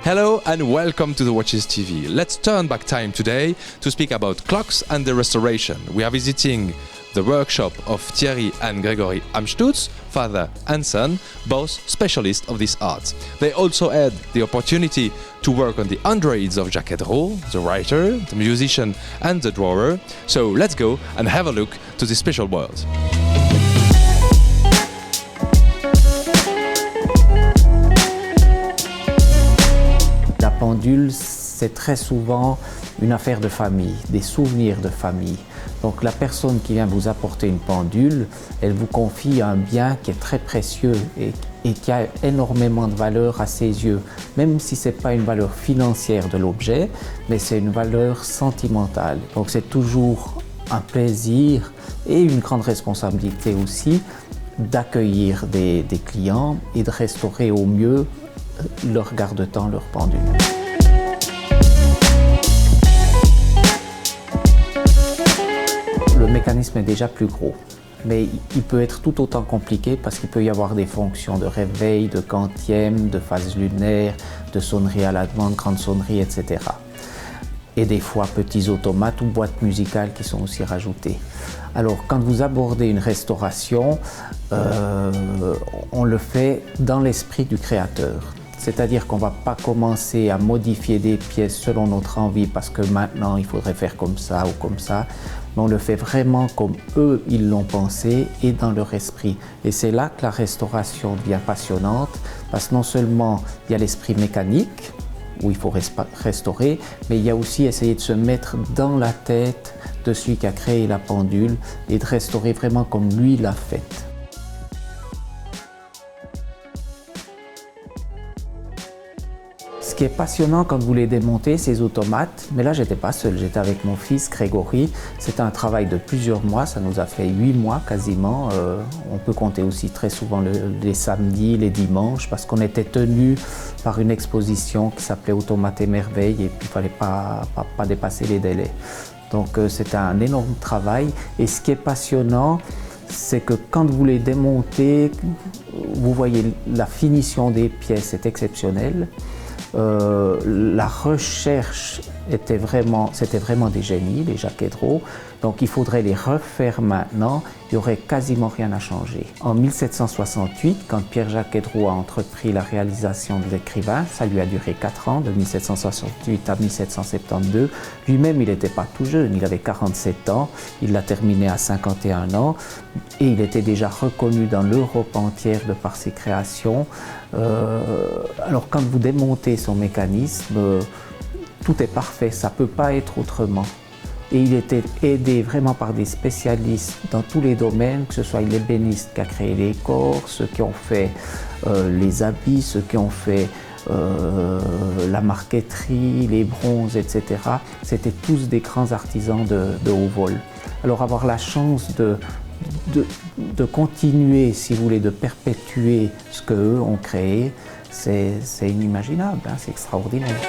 Hello and welcome to the Watches TV. Let's turn back time today to speak about clocks and their restoration. We are visiting the workshop of Thierry and Gregory Amstutz, father and son, both specialists of this art. They also had the opportunity to work on the androids of Jacques Héderault, the writer, the musician and the drawer. So let's go and have a look to this special world. La pendule, c'est très souvent une affaire de famille, des souvenirs de famille. Donc la personne qui vient vous apporter une pendule, elle vous confie un bien qui est très précieux et qui a énormément de valeur à ses yeux. Même si ce n'est pas une valeur financière de l'objet, mais c'est une valeur sentimentale. Donc c'est toujours un plaisir et une grande responsabilité aussi d'accueillir des clients et de restaurer au mieux leur garde-temps, leur pendule. Le mécanisme est déjà plus gros, mais il peut être tout autant compliqué parce qu'il peut y avoir des fonctions de réveil, de quantième, de phase lunaire, de sonnerie à la demande, grande sonnerie, etc. Et des fois petits automates ou boîtes musicales qui sont aussi rajoutées. Alors quand vous abordez une restauration, on le fait dans l'esprit du créateur. C'est-à-dire qu'on ne va pas commencer à modifier des pièces selon notre envie parce que maintenant il faudrait faire comme ça ou comme ça. Mais on le fait vraiment comme eux ils l'ont pensé et dans leur esprit. Et c'est là que la restauration devient passionnante parce que non seulement il y a l'esprit mécanique où il faut restaurer, mais il y a aussi essayer de se mettre dans la tête de celui qui a créé la pendule et de restaurer vraiment comme lui l'a faite. Ce qui est passionnant quand vous les démontez, ces automates, mais là j'étais pas seul, j'étais avec mon fils Grégory. C'était un travail de plusieurs mois, ça nous a fait 8 mois quasiment. On peut compter aussi très souvent les samedis, les dimanches, parce qu'on était tenu par une exposition qui s'appelait Automates et Merveilles et puis il fallait pas dépasser les délais. Donc c'était un énorme travail et ce qui est passionnant, c'est que quand vous les démontez, vous voyez la finition des pièces est exceptionnelle. La recherche c'était vraiment des génies, les Jacques Héderault, donc il faudrait les refaire maintenant, il n'y aurait quasiment rien à changer. En 1768, quand Pierre-Jacques Héderault a entrepris la réalisation de l'écrivain, ça lui a duré 4 ans, de 1768 à 1772, lui-même il n'était pas tout jeune, il avait 47 ans, il l'a terminé à 51 ans et il était déjà reconnu dans l'Europe entière de par ses créations. Alors quand vous démontez son mécanisme, tout est parfait, ça ne peut pas être autrement. Et il était aidé vraiment par des spécialistes dans tous les domaines, que ce soit l'ébéniste qui a créé les corps, ceux qui ont fait les habits, ceux qui ont fait la marqueterie, les bronzes, etc. C'était tous des grands artisans de haut vol. Alors avoir la chance de continuer, si vous voulez, de perpétuer ce qu'eux ont créé, c'est inimaginable, hein, c'est extraordinaire.